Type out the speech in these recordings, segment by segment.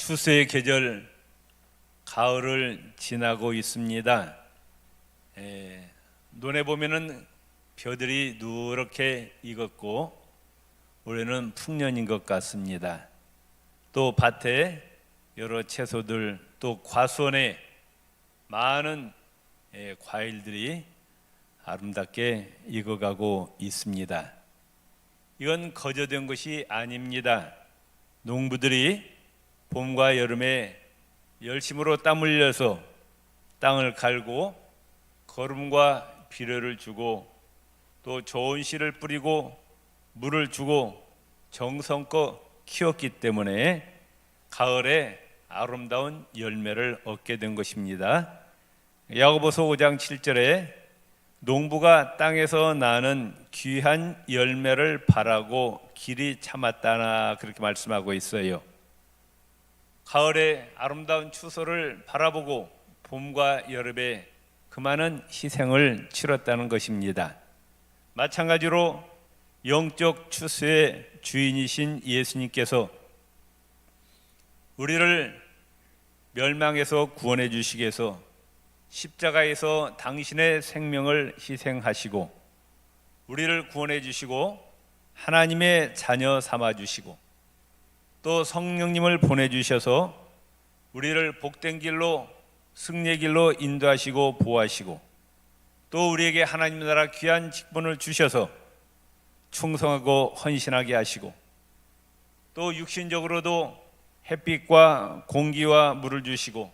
추수의 계절 가을을 지나고 있습니다. 논에 보면은 벼들이 누렇게 익었고 올해는 풍년인 것 같습니다. 또 밭에 여러 채소들, 또 과수원에 많은 과일들이 아름답게 익어가고 있습니다. 이건 거저된 것이 아닙니다. 농부들이 봄과 여름에 열심으로 땀 흘려서 땅을 갈고 거름과 비료를 주고 또 좋은 씨를 뿌리고 물을 주고 정성껏 키웠기 때문에 가을에 아름다운 열매를 얻게 된 것입니다. 야고보서 5장 7절에 농부가 땅에서 나는 귀한 열매를 바라고 길이 참았다나 그렇게 말씀하고 있어요. 가을에 아름다운 추수를 바라보고 봄과 여름에 그 많은 희생을 치렀다는 것입니다. 마찬가지로 영적 추수의 주인이신 예수님께서 우리를 멸망에서 구원해 주시기 위해서 십자가에서 당신의 생명을 희생하시고 우리를 구원해 주시고 하나님의 자녀 삼아 주시고 또 성령님을 보내주셔서 우리를 복된 길로 승리의 길로 인도하시고 보호하시고 또 우리에게 하나님 나라 귀한 직분을 주셔서 충성하고 헌신하게 하시고 또 육신적으로도 햇빛과 공기와 물을 주시고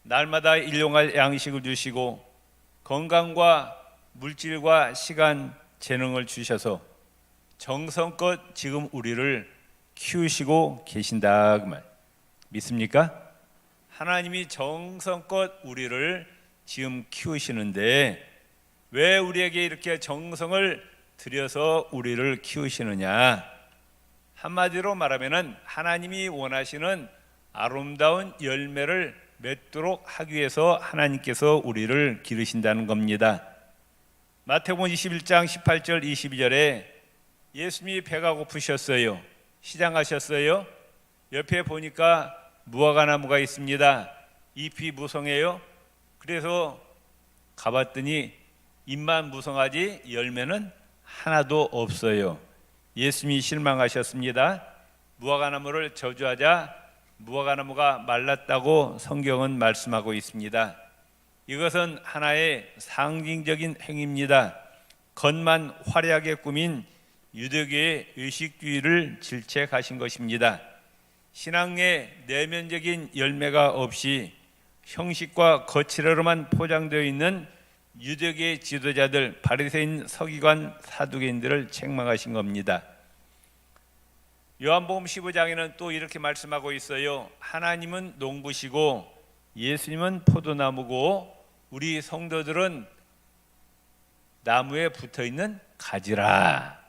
날마다 일용할 양식을 주시고 건강과 물질과 시간, 재능을 주셔서 정성껏 지금 우리를 키우시고 계신다 그 말 믿습니까? 하나님이 정성껏 우리를 지금 키우시는데 왜 우리에게 이렇게 정성을 들여서 우리를 키우시느냐? 한마디로 말하면은 하나님이 원하시는 아름다운 열매를 맺도록 하기 위해서 하나님께서 우리를 기르신다는 겁니다. 마태복음 21장 18절 22절에 예수님이 배가 고프셨어요. 시장 가셨어요. 옆에 보니까 무화과나무가 있습니다. 잎이 무성해요. 그래서 가봤더니 잎만 무성하지 열매는 하나도 없어요. 예수님이 실망하셨습니다. 무화과나무를 저주하자 무화과나무가 말랐다고 성경은 말씀하고 있습니다. 이것은 하나의 상징적인 행위입니다. 겉만 화려하게 꾸민 유대교의 의식주의를 질책하신 것입니다. 신앙의 내면적인 열매가 없이 형식과 거칠어로만 포장되어 있는 유대교의 지도자들, 바리새인, 서기관, 사두개인들을 책망하신 겁니다. 요한복음 15장에는 또 이렇게 말씀하고 있어요. 하나님은 농부시고 예수님은 포도나무고 우리 성도들은 나무에 붙어있는 가지라.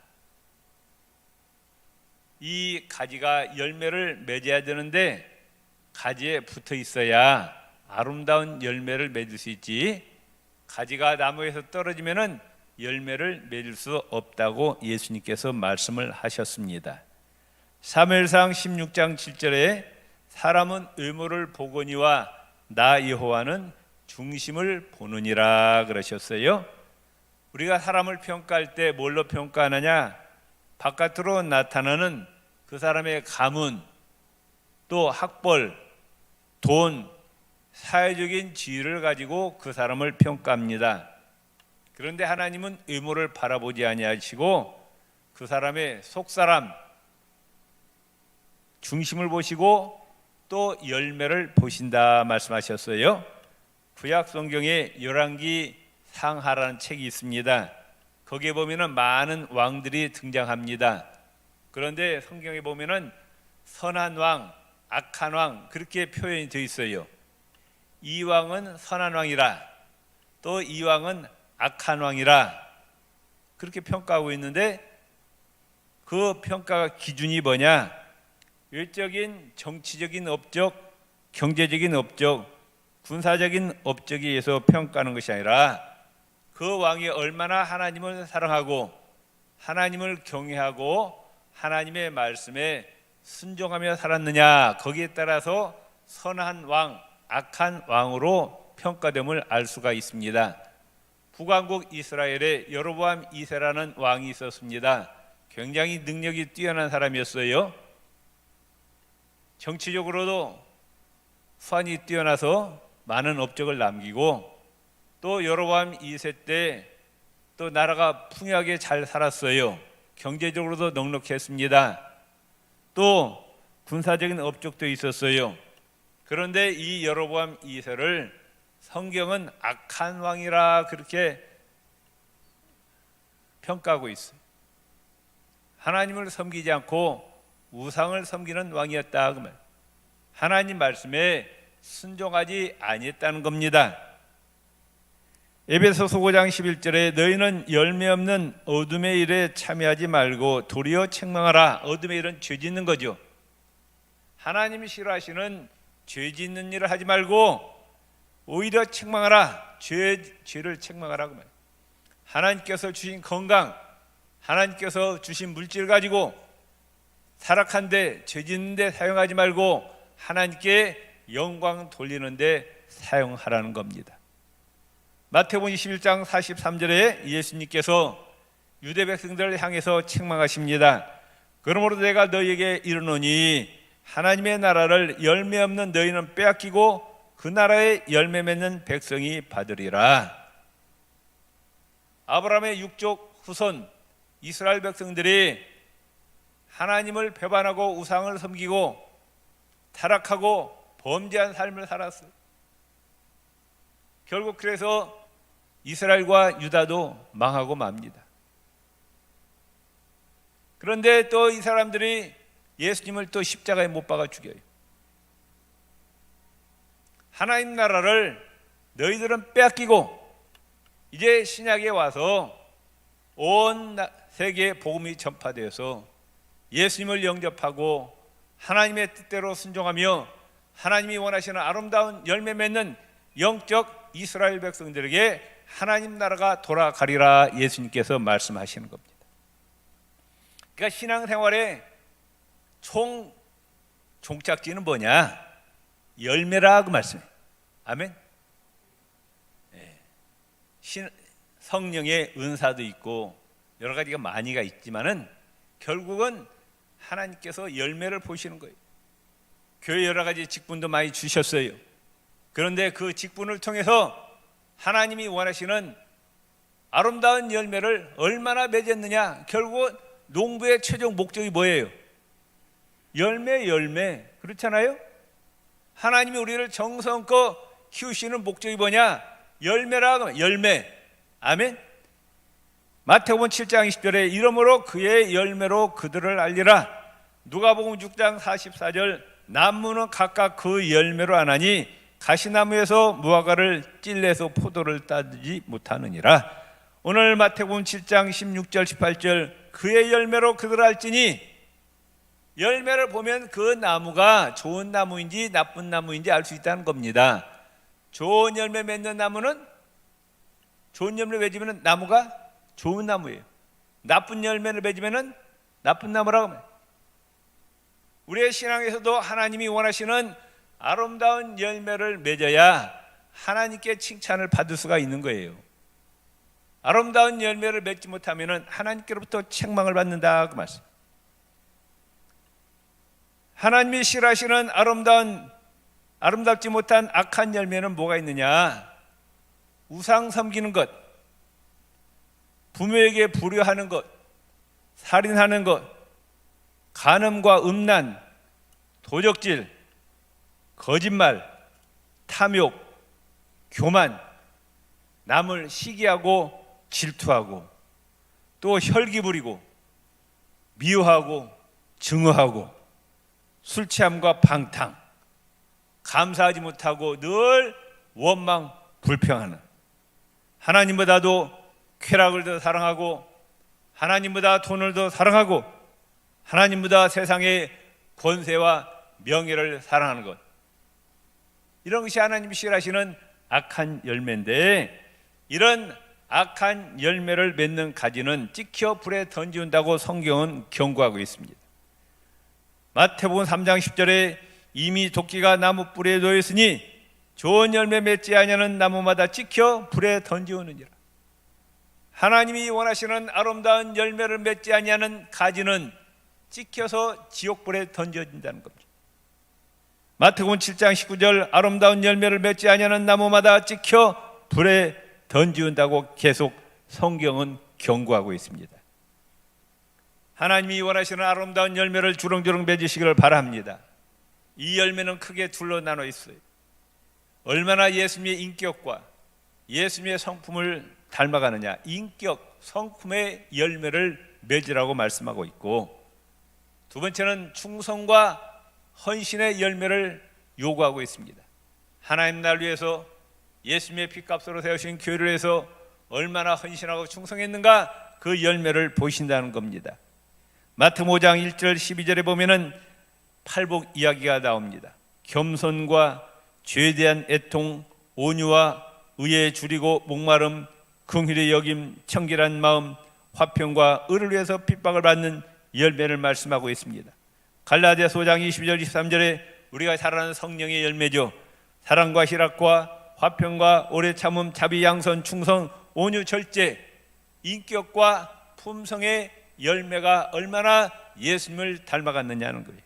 이 가지가 열매를 맺어야 되는데 가지에 붙어 있어야 아름다운 열매를 맺을 수 있지 가지가 나무에서 떨어지면은 열매를 맺을 수 없다고 예수님께서 말씀을 하셨습니다. 사무엘상 16장 7절에 사람은 의모를 보거니와 나 여호와는 중심을 보느니라 그러셨어요. 우리가 사람을 평가할 때 뭘로 평가하느냐? 바깥으로 나타나는 그 사람의 가문, 또 학벌, 돈, 사회적인 지위를 가지고 그 사람을 평가합니다. 그런데 하나님은 의모를 바라보지 아니하시고 그 사람의 속사람, 중심을 보시고 또 열매를 보신다 말씀하셨어요. 구약 성경에 열왕기 상하라는 책이 있습니다. 거기에 보면은 많은 왕들이 등장합니다. 그런데 성경에 보면은 선한 왕, 악한 왕 그렇게 표현이 되어 있어요. 이 왕은 선한 왕이라 또 이 왕은 악한 왕이라 그렇게 평가하고 있는데 그 평가 기준이 뭐냐? 외적인 정치적인 업적, 경제적인 업적, 군사적인 업적에 의해서 평가하는 것이 아니라 그 왕이 얼마나 하나님을 사랑하고 하나님을 경외하고 하나님의 말씀에 순종하며 살았느냐, 거기에 따라서 선한 왕, 악한 왕으로 평가됨을 알 수가 있습니다. 북왕국 이스라엘에 여로보암 2세라는 왕이 있었습니다. 굉장히 능력이 뛰어난 사람이었어요. 정치적으로도 후한이 뛰어나서 많은 업적을 남기고, 또 여로보암 2세 때 또 나라가 풍요하게 잘 살았어요. 경제적으로도 넉넉했습니다. 또 군사적인 업적도 있었어요. 그런데 이 여로보암 2세를 성경은 악한 왕이라 그렇게 평가하고 있어요. 하나님을 섬기지 않고 우상을 섬기는 왕이었다 그 말. 하나님 말씀에 순종하지 아니했다는 겁니다. 에베소서 5장 11절에 너희는 열매 없는 어둠의 일에 참여하지 말고 도리어 책망하라. 어둠의 일은 죄 짓는 거죠. 하나님이 싫어하시는 죄 짓는 일을 하지 말고 오히려 책망하라. 죄를 책망하라 그 말. 하나님께서 주신 건강, 하나님께서 주신 물질 가지고 타락한데 죄 짓는데 사용하지 말고 하나님께 영광 돌리는데 사용하라는 겁니다. 마태복음 21장 43절에 예수님께서 유대 백성들을 향해서 책망하십니다. 그러므로 내가 너희에게 이르노니 하나님의 나라를 열매 없는 너희는 빼앗기고 그 나라의 열매 맺는 백성이 받으리라. 아브라함의 육족 후손 이스라엘 백성들이 하나님을 배반하고 우상을 섬기고 타락하고 범죄한 삶을 살았어요. 결국 그래서 이스라엘과 유다도 망하고 맙니다. 그런데 또 이 사람들이 예수님을 또 십자가에 못 박아 죽여요. 하나님 나라를 너희들은 빼앗기고 이제 신약에 와서 온 세계에 복음이 전파되어서 예수님을 영접하고 하나님의 뜻대로 순종하며 하나님이 원하시는 아름다운 열매 맺는 영적 이스라엘 백성들에게 하나님 나라가 돌아가리라 예수님께서 말씀하시는 겁니다. 그러니까 신앙생활의 종착지는 뭐냐? 열매라 그 말씀이에요. 아멘. 성령의 은사도 있고 여러 가지가 많이가 있지만은 결국은 하나님께서 열매를 보시는 거예요. 교회 여러 가지 직분도 많이 주셨어요. 그런데 그 직분을 통해서 하나님이 원하시는 아름다운 열매를 얼마나 맺었느냐? 결국은 농부의 최종 목적이 뭐예요? 열매. 그렇잖아요? 하나님이 우리를 정성껏 키우시는 목적이 뭐냐? 열매라. 열매. 아멘. 마태복음 7장 20절에 이러므로 그의 열매로 그들을 알리라. 누가복음 6장 44절 나무는 각각 그 열매로 아나니 가시나무에서 무화과를 찔레서 포도를 따지 못하느니라. 오늘 마태복음 7장 16절 18절 그의 열매로 그들을 알지니, 열매를 보면 그 나무가 좋은 나무인지 나쁜 나무인지 알 수 있다는 겁니다. 좋은 열매 맺는 나무는 좋은 열매를 맺으면 나무가 좋은 나무예요. 나쁜 열매를 맺으면 나쁜 나무라고 합니다. 우리의 신앙에서도 하나님이 원하시는 아름다운 열매를 맺어야 하나님께 칭찬을 받을 수가 있는 거예요. 아름다운 열매를 맺지 못하면 하나님께로부터 책망을 받는다 그 말씀. 하나님이 싫어하시는 아름답지 못한 악한 열매는 뭐가 있느냐? 우상 섬기는 것, 부모에게 불효하는 것, 살인하는 것, 간음과 음란, 도적질, 거짓말, 탐욕, 교만, 남을 시기하고 질투하고 또 혈기 부리고 미워하고 증오하고 술 취함과 방탕, 감사하지 못하고 늘 원망 불평하는, 하나님보다도 쾌락을 더 사랑하고 하나님보다 돈을 더 사랑하고 하나님보다 세상의 권세와 명예를 사랑하는 것, 이런 것이 하나님이 싫어하시는 악한 열매인데, 이런 악한 열매를 맺는 가지는 찍혀 불에 던지운다고 성경은 경고하고 있습니다. 마태복음 3장 10절에 이미 도끼가 나무 뿌리에 놓여 있으니 좋은 열매 맺지 아니하는 나무마다 찍혀 불에 던지우느니라. 하나님이 원하시는 아름다운 열매를 맺지 아니하는 가지는 찍혀서 지옥불에 던져진다는 겁니다. 마태복음 7장 19절 아름다운 열매를 맺지 아니하는 나무마다 찍혀 불에 던지운다고 계속 성경은 경고하고 있습니다. 하나님이 원하시는 아름다운 열매를 주렁주렁 맺으시기를 바랍니다. 이 열매는 크게 둘로 나눠 있어요. 얼마나 예수님의 인격과 예수님의 성품을 닮아가느냐, 인격, 성품의 열매를 맺으라고 말씀하고 있고, 두 번째는 충성과 헌신의 열매를 요구하고 있습니다. 하나님 나라를 위해서 예수님의 피값으로 세우신 교회를 위해서 얼마나 헌신하고 충성했는가, 그 열매를 보신다는 겁니다. 마태복음 5장 1절 12절에 보면은 팔복 이야기가 나옵니다. 겸손과 죄에 대한 애통, 온유와 의에 줄이고 목마름, 긍휼의 여김, 청결한 마음, 화평과 의를 위해서 핍박을 받는 열매를 말씀하고 있습니다. 갈라디아서 5장 22절 23절에 우리가 잘 아는 성령의 열매죠. 사랑과 희락과 화평과 오래 참음, 자비, 양선, 충성, 온유, 절제, 인격과 품성의 열매가 얼마나 예수님을 닮아갔느냐는 거예요.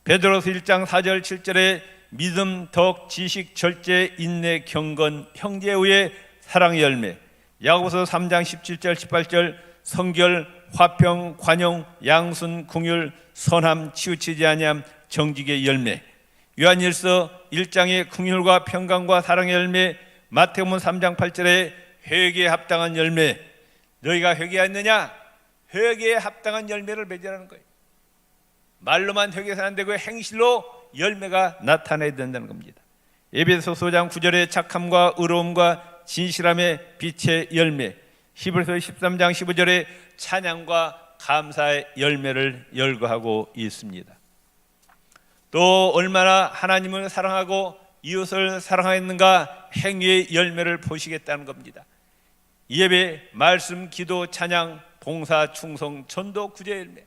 베드로서 1장 4절 7절에 믿음, 덕, 지식, 절제, 인내, 경건, 형제의 사랑의 열매. 야고보서 3장 17절 18절 성결, 화평, 관용, 양순, 긍휼, 선함, 치우치지 아니함, 정직의 열매. 요한일서 1장의 긍휼과 평강과 사랑의 열매. 마태복음 3장 8절에 회개에 합당한 열매. 너희가 회개했느냐? 회개에 합당한 열매를 맺으라는 거예요. 말로만 회개해서는 안 되고 행실로 열매가 나타나야 된다는 겁니다. 에베소서 5장 9절에 착함과 의로움과 진실함의 빛의 열매. 히브리서 13장 15절에 찬양과 감사의 열매를 열거하고 있습니다. 또 얼마나 하나님을 사랑하고 이웃을 사랑하였는가, 행위의 열매를 보시겠다는 겁니다. 예배, 말씀, 기도, 찬양, 봉사, 충성, 전도, 구제 열매.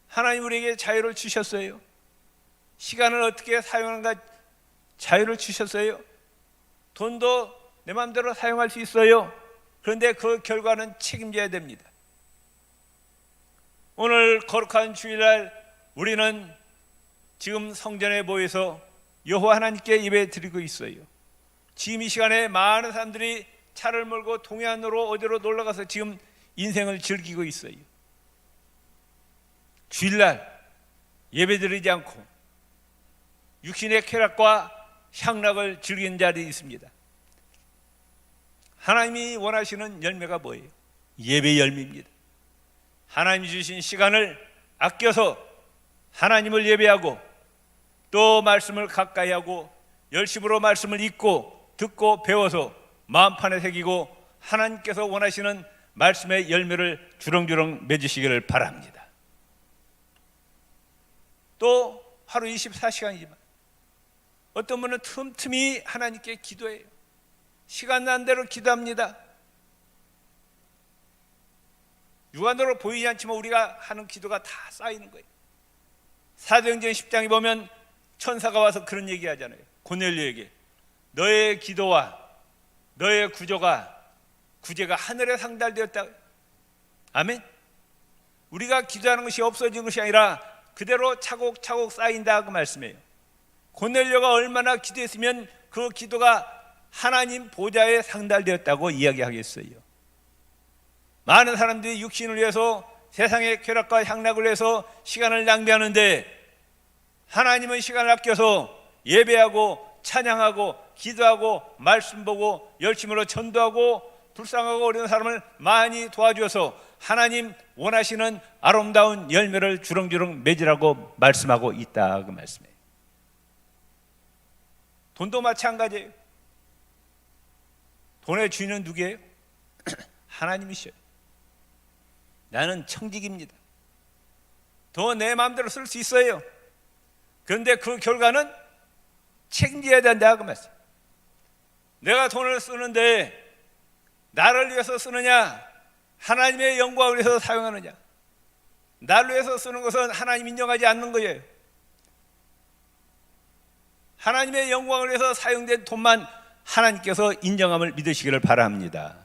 하나님 우리에게 자유를 주셨어요. 시간을 어떻게 사용하는가 자유를 주셨어요. 돈도 내 마음대로 사용할 수 있어요. 그런데 그 결과는 책임져야 됩니다. 오늘 거룩한 주일날 우리는 지금 성전에 모여서 여호와 하나님께 예배 드리고 있어요. 지금 이 시간에 많은 사람들이 차를 몰고 동해안으로 어디로 놀러가서 지금 인생을 즐기고 있어요. 주일날 예배 드리지 않고 육신의 쾌락과 향락을 즐기는 자들이 있습니다. 하나님이 원하시는 열매가 뭐예요? 예배 열매입니다. 하나님이 주신 시간을 아껴서 하나님을 예배하고 또 말씀을 가까이 하고 열심으로 말씀을 읽고 듣고 배워서 마음판에 새기고 하나님께서 원하시는 말씀의 열매를 주렁주렁 맺으시기를 바랍니다. 또 하루 24시간이지만 어떤 분은 틈틈이 하나님께 기도해요. 시간 난 대로 기도합니다. 육안으로 보이지 않지만 우리가 하는 기도가 다 쌓이는 거예요. 사도행전 10장에 보면 천사가 와서 그런 얘기 하잖아요. 고넬료에게 너의 기도와 너의 구제가 하늘에 상달되었다. 아멘. 우리가 기도하는 것이 없어진 것이 아니라 그대로 차곡차곡 쌓인다 그 말씀이에요. 고넬료가 얼마나 기도했으면 그 기도가 하나님 보좌에 상달되었다고 이야기하겠어요. 많은 사람들이 육신을 위해서 세상의 쾌락과 향락을 위해서 시간을 낭비하는데 하나님은 시간을 아껴서 예배하고 찬양하고 기도하고 말씀 보고 열심으로 전도하고 불쌍하고 어려운 사람을 많이 도와주어서 하나님 원하시는 아름다운 열매를 주렁주렁 맺으라고 말씀하고 있다 그 말씀이에요. 돈도 마찬가지예요. 돈의 주인은 누구예요? 하나님이셔요. 나는 청직입니다. 돈 내 마음대로 쓸 수 있어요. 그런데 그 결과는 책임져야 된다 그 말씀. 내가 돈을 쓰는데 나를 위해서 쓰느냐 하나님의 영광을 위해서 사용하느냐. 난로에서 쓰는 것은 하나님 인정하지 않는 거예요. 하나님의 영광을 위해서 사용된 돈만 하나님께서 인정함을 믿으시기를 바랍니다.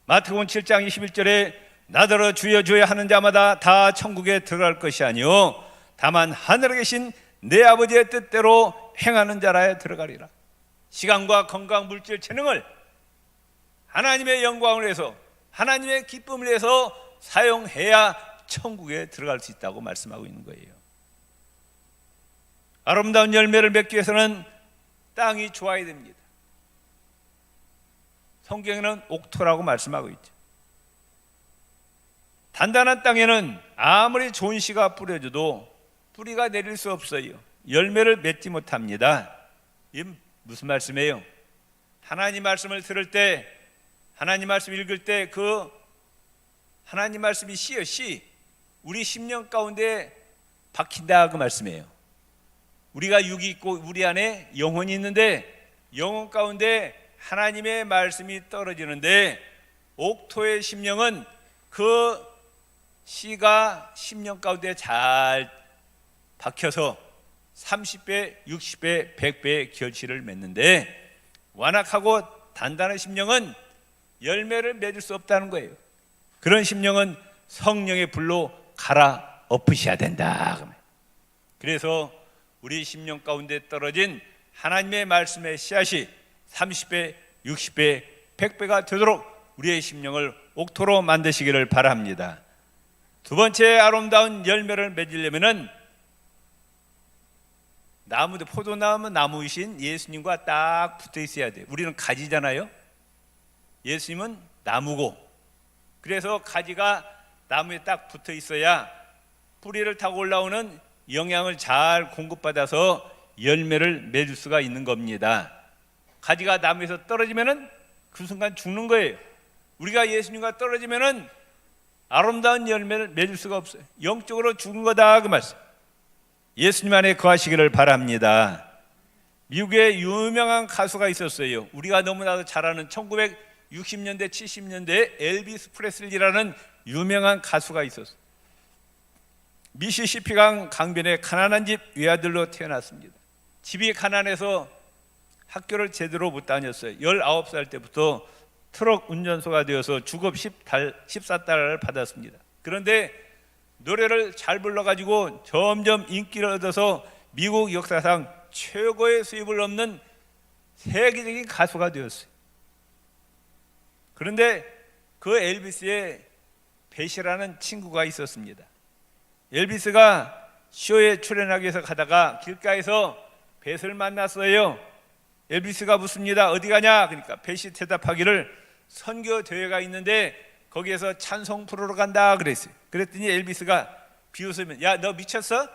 마태복음 7장 21절에 나더러 주여 주여 하는 자마다 다 천국에 들어갈 것이 아니요 다만 하늘에 계신 내 아버지의 뜻대로 행하는 자라야 들어가리라. 시간과 건강, 물질, 재능을 하나님의 영광을 위해서, 하나님의 기쁨을 위해서 사용해야 천국에 들어갈 수 있다고 말씀하고 있는 거예요. 아름다운 열매를 맺기 위해서는 땅이 좋아야 됩니다. 성경에는 옥토라고 말씀하고 있죠. 단단한 땅에는 아무리 좋은 씨가 뿌려져도 뿌리가 내릴 수 없어요. 열매를 맺지 못합니다. 이게 무슨 말씀이에요? 하나님 말씀을 들을 때, 하나님 말씀 읽을 때 그 하나님 말씀이 씨요, 씨, 우리 심령 가운데 박힌다 그 말씀이에요. 우리가 육이 있고 우리 안에 영혼이 있는데 영혼 가운데 하나님의 말씀이 떨어지는데 옥토의 심령은 그 씨가 심령 가운데 잘 박혀서 30배, 60배, 100배의 결실을 맺는데 완악하고 단단한 심령은 열매를 맺을 수 없다는 거예요. 그런 심령은 성령의 불로 갈아 엎으셔야 된다. 그래서 우리 심령 가운데 떨어진 하나님의 말씀의 씨앗이 30배, 60배, 100배가 되도록 우리의 심령을 옥토로 만드시기를 바랍니다. 두 번째 아름다운 열매를 맺으려면은 나무도 포도나무 나무이신 예수님과 딱 붙어 있어야 돼요. 우리는 가지잖아요. 예수님은 나무고, 그래서 가지가 나무에 딱 붙어 있어야 뿌리를 타고 올라오는 영양을 잘 공급받아서 열매를 맺을 수가 있는 겁니다. 가지가 나무에서 떨어지면은 그 순간 죽는 거예요. 우리가 예수님과 떨어지면은 아름다운 열매를 맺을 수가 없어요. 영적으로 죽은 거다 그 말씀. 예수님 안에 거하시기를 바랍니다. 미국에 유명한 가수가 있었어요. 우리가 너무나도 잘 아는 1960년대 70년대 엘비스 프레슬리라는 유명한 가수가 있었어요. 미시시피강 강변의 가난한 집 외아들로 태어났습니다. 집이 가난해서 학교를 제대로 못 다녔어요. 19살 때부터 트럭 운전소가 되어서 주급 14달러를 받았습니다. 그런데 노래를 잘 불러가지고 점점 인기를 얻어서 미국 역사상 최고의 수입을 얻는 세계적인 가수가 되었어요. 그런데 그 엘비스의 벳이라는 친구가 있었습니다. 엘비스가 쇼에 출연하기 위해서 가다가 길가에서 벳을 만났어요. 엘비스가 묻습니다. 어디 가냐? 그러니까 벳이 대답하기를 선교 대회가 있는데 거기에서 찬송 프로로 간다 그랬어요. 그랬더니 엘비스가 비웃으면 야, 너 미쳤어?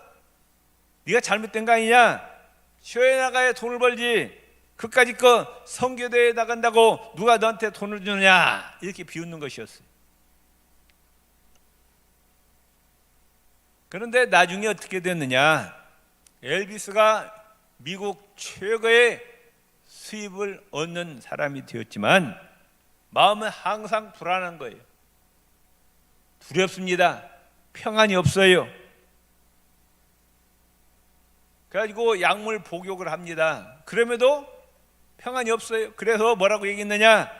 네가 잘못된 거 아니냐? 쇼에 나가야 돈을 벌지. 그까짓 거 선교 대회에 나간다고 누가 너한테 돈을 주느냐? 이렇게 비웃는 것이었어요. 그런데 나중에 어떻게 됐느냐? 엘비스가 미국 최고의 수입을 얻는 사람이 되었지만 마음은 항상 불안한 거예요. 두렵습니다. 평안이 없어요. 그래가지고 약물 복용을 합니다. 그럼에도 평안이 없어요. 그래서 뭐라고 얘기했느냐?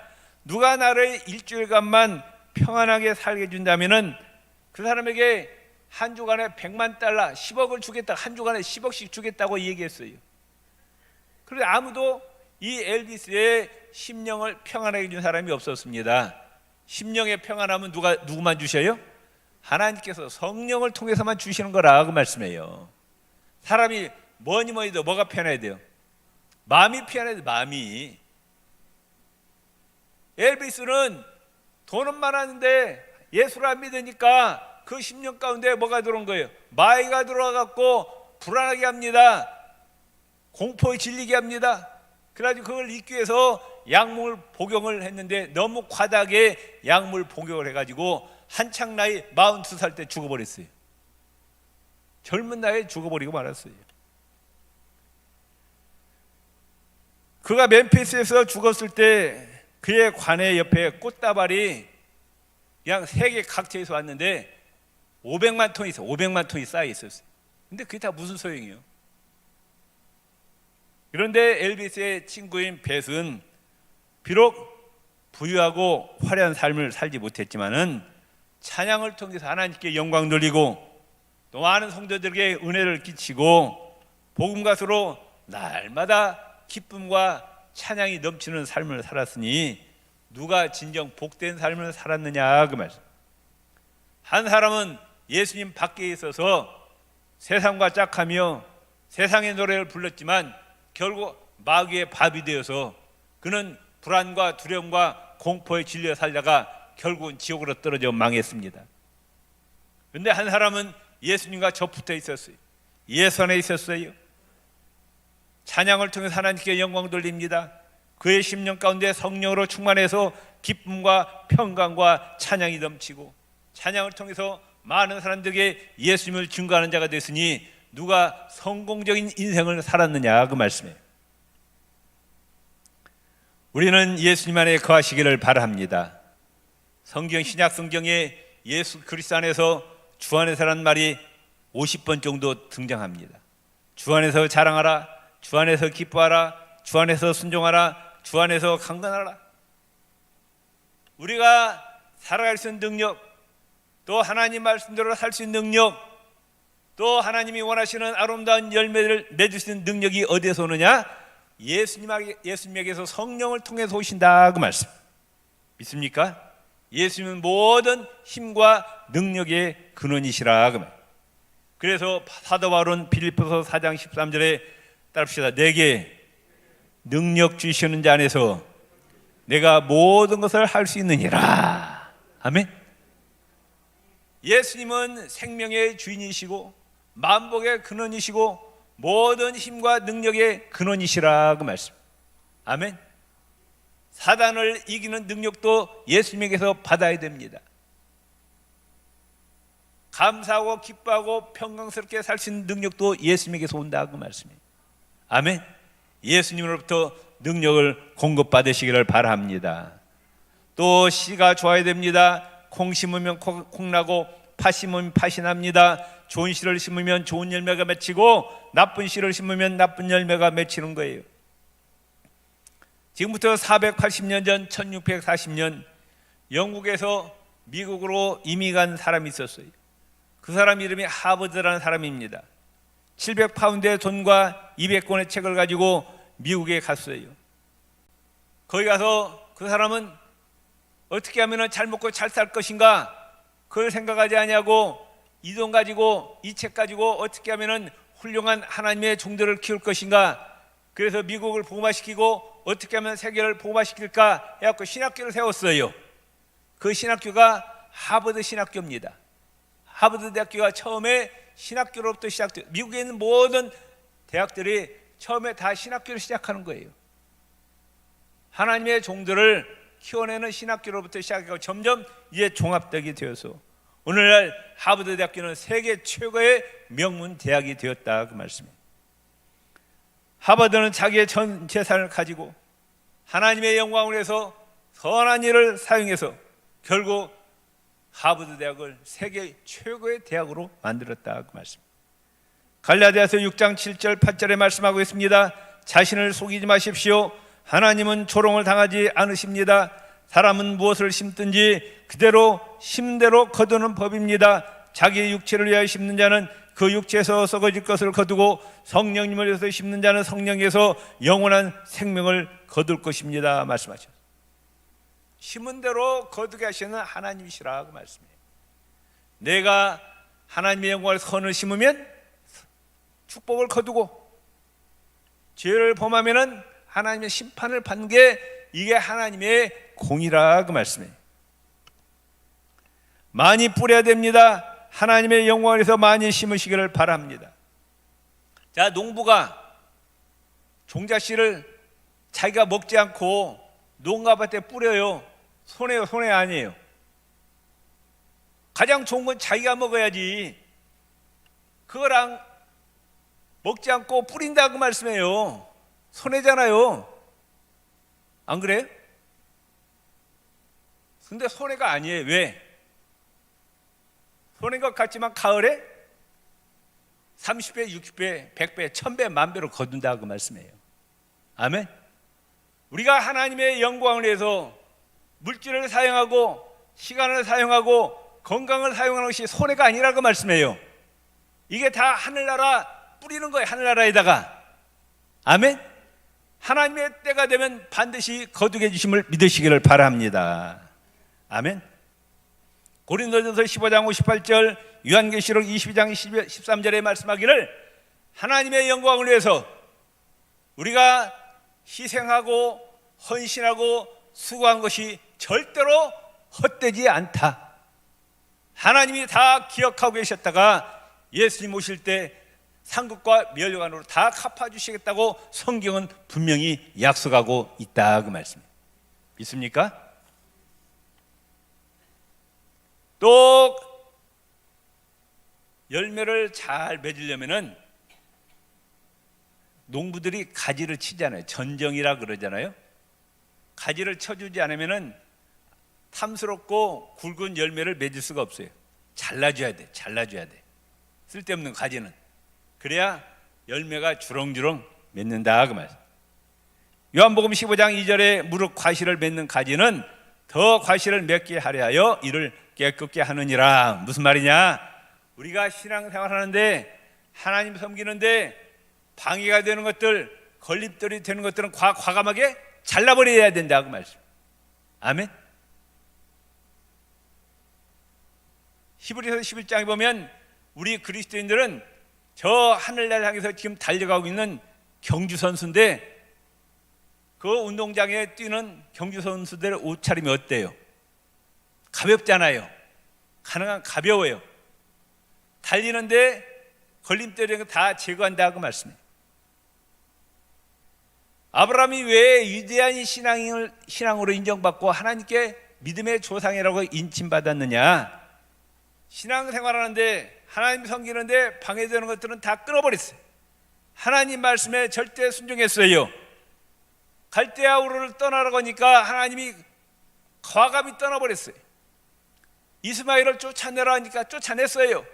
누가 나를 일주일간만 평안하게 살게 해준다면은 그 사람에게 한 주간에 100만 달러, 10억을 주겠다. 한 주간에 10억씩 주겠다고 얘기했어요. 그런데 아무도 이 엘비스의 심령을 평안하게 해준 사람이 없었습니다. 심령의 평안함은 누구만 주셔요? 하나님께서 성령을 통해서만 주시는 거라 그 말씀이에요. 사람이 뭐니 해도 뭐가 편해야 돼요? 마음이 편해야 돼요. 마음이. 엘비스는 돈은 많았는데 예수를 안 믿으니까 그 심령 가운데 뭐가 들어온 거예요? 마귀가 들어와갖고 불안하게 합니다. 공포에 질리게 합니다. 그래가지고 그걸 잊기 위해서 약물 복용을 했는데 너무 과다하게 약물 복용을 해가지고 한창 나이 42살 때 죽어버렸어요. 젊은 나이에 죽어버리고 말았어요. 그가 멤피스에서 죽었을 때 그의 관에 옆에 꽃다발이 그냥 세계 각지에서 왔는데 500만 톤이 있어요. 500만 톤이 쌓여 있었어요. 근데 그게 다 무슨 소용이에요? 그런데 엘비스의 친구인 벳은 비록 부유하고 화려한 삶을 살지 못했지만은 찬양을 통해서 하나님께 영광 돌리고 또 많은 성도들에게 은혜를 끼치고 복음 가수로 날마다 기쁨과 찬양이 넘치는 삶을 살았으니 누가 진정 복된 삶을 살았느냐 그 말씀. 한 사람은 예수님 밖에 있어서 세상과 짝하며 세상의 노래를 불렀지만 결국 마귀의 밥이 되어서 그는 불안과 두려움과 공포에 질려 살다가 결국은 지옥으로 떨어져 망했습니다. 그런데 한 사람은 예수님과 접붙어 있었어요. 예수 안에 있었어요. 찬양을 통해 하나님께 영광 돌립니다. 그의 심령 가운데 성령으로 충만해서 기쁨과 평강과 찬양이 넘치고 찬양을 통해서 많은 사람들에게 예수님을 증거하는 자가 됐으니 누가 성공적인 인생을 살았느냐 그 말씀이에요. 우리는 예수님 안에 거하시기를 바랍니다. 성경 신약 성경에 예수 그리스도 안에서 주 안에서라는 말이 50번 정도 등장합니다. 주 안에서 자랑하라, 주 안에서 기뻐하라, 주 안에서 순종하라, 주 안에서 강건하라. 우리가 살아갈 수 있는 능력, 또 하나님 말씀대로 살 수 있는 능력, 또 하나님이 원하시는 아름다운 열매를 맺을 수 있는 능력이 어디에서 오느냐? 예수님에게서 성령을 통해서 오신다 그 말씀. 믿습니까? 예수님은 모든 힘과 능력의 근원이시라 그 말. 그래서 사도 바울은 빌립보서 4장 13절에 따릅시다. 내게 능력 주시는 자 안에서 내가 모든 것을 할 수 있느니라. 아멘. 예수님은 생명의 주인이시고 만복의 근원이시고 모든 힘과 능력의 근원이시라 그 말씀. 아멘. 사단을 이기는 능력도 예수님에게서 받아야 됩니다. 감사하고 기뻐하고 평강스럽게 살 수 있는 능력도 예수님에게서 온다 그 말씀이에요. 아멘. 예수님으로부터 능력을 공급받으시기를 바랍니다. 또 씨가 좋아야 됩니다. 콩 심으면 콩 나고 팥 심으면 팥이 납니다. 좋은 씨를 심으면 좋은 열매가 맺히고 나쁜 씨를 심으면 나쁜 열매가 맺히는 거예요. 지금부터 480년 전 1640년 영국에서 미국으로 이민 간 사람이 있었어요. 그 사람 이름이 하버드라는 사람입니다. 700파운드의 돈과 200권의 책을 가지고 미국에 갔어요. 거기 가서 그 사람은 어떻게 하면 잘 먹고 잘 살 것인가 그걸 생각하지 아니하고 이 돈 가지고 이 책 가지고 어떻게 하면 훌륭한 하나님의 종들을 키울 것인가. 그래서 미국을 복음화시키고 어떻게 하면 세계를 복음화시킬까 해갖고 신학교를 세웠어요. 그 신학교가 하버드 신학교입니다. 하버드 대학교가 처음에 신학교로부터 시작돼요. 미국에 있는 모든 대학들이 처음에 다 신학교를 시작하는 거예요. 하나님의 종들을 키워내는 신학교로부터 시작하고 점점 이제 종합되게 되어서 오늘날 하버드 대학교는 세계 최고의 명문 대학이 되었다 그 말씀이에요. 하버드는 자기의 전 재산을 가지고 하나님의 영광을 위해서 선한 일을 사용해서 결국 하버드 대학을 세계 최고의 대학으로 만들었다 그 말씀. 갈라디아서 6장 7절 8절에 말씀하고 있습니다. 자신을 속이지 마십시오. 하나님은 조롱을 당하지 않으십니다. 사람은 무엇을 심든지 그대로 심대로 거두는 법입니다. 자기의 육체를 위하여 심는 자는 그 육체에서 썩어질 것을 거두고 성령님을 위해서 심는 자는 성령에서 영원한 생명을 거둘 것입니다 말씀하셨어요. 심은 대로 거두게 하시는 하나님이시라 그 말씀이에요. 내가 하나님의 영광을 선을 심으면 축복을 거두고 죄를 범하면 하나님의 심판을 받는 게 이게 하나님의 공이라 그 말씀이에요. 많이 뿌려야 됩니다. 하나님의 영광을 위해서 많이 심으시기를 바랍니다. 자, 농부가 종자씨를 자기가 먹지 않고 농가밭에 뿌려요. 손해요, 손해 아니에요? 가장 좋은 건 자기가 먹어야지. 그거랑 먹지 않고 뿌린다 그 말씀이에요. 손해잖아요. 안 그래요? 근데 손해가 아니에요. 왜? 손해인 것 같지만 가을에 30배, 60배, 100배, 1000배, 만배로 거둔다 그 말씀이에요. 아멘. 우리가 하나님의 영광을 위해서 물질을 사용하고 시간을 사용하고 건강을 사용하는 것이 손해가 아니라고 말씀해요. 이게 다 하늘나라 뿌리는 거예요. 하늘나라에다가. 아멘. 하나님의 때가 되면 반드시 거두게 주심을 믿으시기를 바랍니다. 아멘. 고린도전서 15장 58절, 요한계시록 22장 13절에 말씀하기를 하나님의 영광을 위해서 우리가 희생하고 헌신하고 수고한 것이 절대로 헛되지 않다. 하나님이 다 기억하고 계셨다가 예수님 오실 때 상급과 멸류관으로 다 갚아주시겠다고 성경은 분명히 약속하고 있다 그 말씀입니다. 믿습니까? 또 열매를 잘 맺으려면은 농부들이 가지를 치잖아요. 전정이라 그러잖아요. 가지를 쳐주지 않으면은 탐스럽고 굵은 열매를 맺을 수가 없어요. 잘라줘야 돼. 잘라줘야 돼. 쓸데없는 가지는. 그래야 열매가 주렁주렁 맺는다 그 말씀. 요한복음 15장 2절에 무릇 과실을 맺는 가지는 더 과실을 맺게 하려 하여 이를 깨끗게 하느니라. 무슨 말이냐? 우리가 신앙생활하는데 하나님 섬기는데 방해가 되는 것들, 걸림돌이 되는 것들은 과감하게 잘라버려야 된다 그 말씀. 아멘. 히브리서 11장에 보면 우리 그리스도인들은 저 하늘날 향해서 지금 달려가고 있는 경주선수인데 그 운동장에 뛰는 경주선수들의 옷차림이 어때요? 가볍잖아요. 가능한 가벼워요. 달리는데 걸림돌이 다 제거한다 그 말씀이에요. 아브라함이 왜 위대한 신앙으로 인정받고 하나님께 믿음의 조상이라고 인칭받았느냐? 신앙생활하는데 하나님 섬기는데 방해되는 것들은 다 끊어버렸어요. 하나님 말씀에 절대 순종했어요. 갈대아 우르를 떠나라고 하니까 하나님이 과감히 떠나버렸어요. 이스마엘을 쫓아내라 하니까 쫓아냈어요.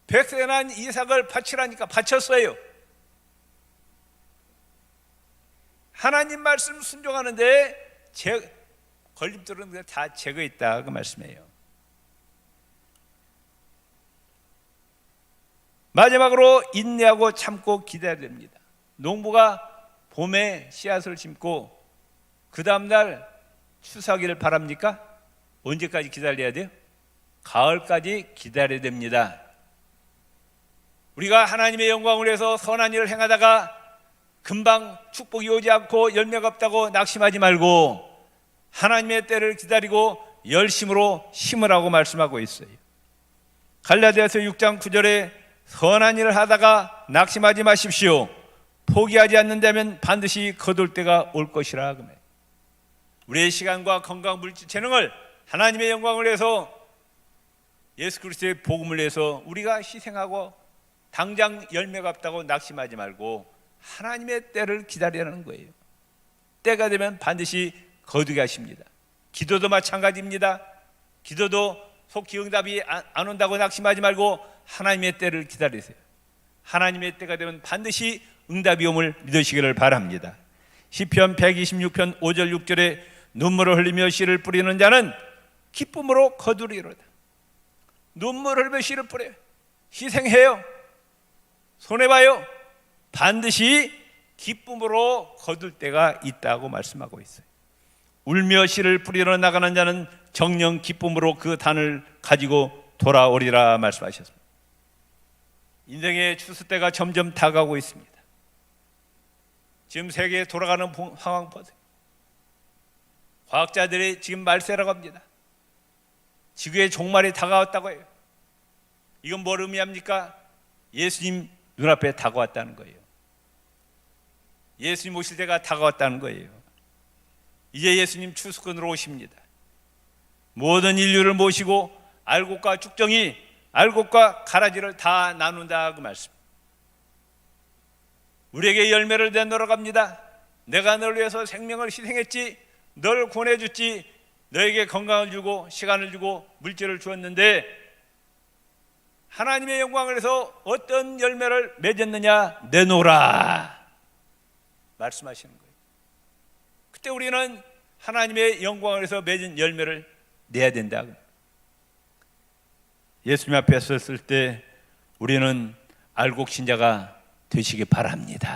백세 난 이삭을 바치라니까 바쳤어요. 하나님 말씀 순종하는데 걸림돌은 다 제거했다 그 말씀이에요. 마지막으로 인내하고 참고 기다려야 됩니다. 농부가 봄에 씨앗을 심고 그 다음날 추수하기를 바랍니까? 언제까지 기다려야 돼요? 가을까지 기다려야 됩니다. 우리가 하나님의 영광을 위해서 선한 일을 행하다가 금방 축복이 오지 않고 열매가 없다고 낙심하지 말고 하나님의 때를 기다리고 열심으로 심으라고 말씀하고 있어요. 갈라디아서 6장 9절에 선한 일을 하다가 낙심하지 마십시오. 포기하지 않는다면 반드시 거둘 때가 올 것이라. 우리의 시간과 건강, 물질, 재능을 하나님의 영광을 위해서 예수 그리스도의 복음을 위해서 우리가 희생하고 당장 열매가 없다고 낙심하지 말고 하나님의 때를 기다리라는 거예요. 때가 되면 반드시 거두게 하십니다. 기도도 마찬가지입니다. 기도도 속히 응답이 안 온다고 낙심하지 말고 하나님의 때를 기다리세요. 하나님의 때가 되면 반드시 응답이 옴을 믿으시기를 바랍니다. 시편 126편 5절 6절에 눈물을 흘리며 씨를 뿌리는 자는 기쁨으로 거두리로다. 눈물을 흘리며 씨를 뿌려요. 희생해요. 손해봐요. 반드시 기쁨으로 거둘 때가 있다고 말씀하고 있어요. 울며 씨를 뿌리러 나가는 자는 정녕 기쁨으로 그 단을 가지고 돌아오리라 말씀하셨습니다. 인생의 추수 때가 점점 다가오고 있습니다. 지금 세계에 돌아가는 상황 보세요. 과학자들이 지금 말세라고 합니다. 지구의 종말이 다가왔다고 해요. 이건 뭘 의미합니까? 예수님 눈앞에 다가왔다는 거예요. 예수님 오실 때가 다가왔다는 거예요. 이제 예수님 추수꾼으로 오십니다. 모든 인류를 모시고 알곡과 죽정이, 알곡과 가라지를 다 나눈다 그 말씀. 우리에게 열매를 내놓으러 갑니다. 내가 너를 위해서 생명을 희생했지, 널 구원해줬지, 너에게 건강을 주고 시간을 주고 물질을 주었는데 하나님의 영광을 위해서 어떤 열매를 맺었느냐 내놓으라 말씀하시는 거예요. 그때 우리는 하나님의 영광을 위해서 맺은 열매를 내야 된다. 예수님 앞에 섰을 때 우리는 알곡 신자가 되시기 바랍니다.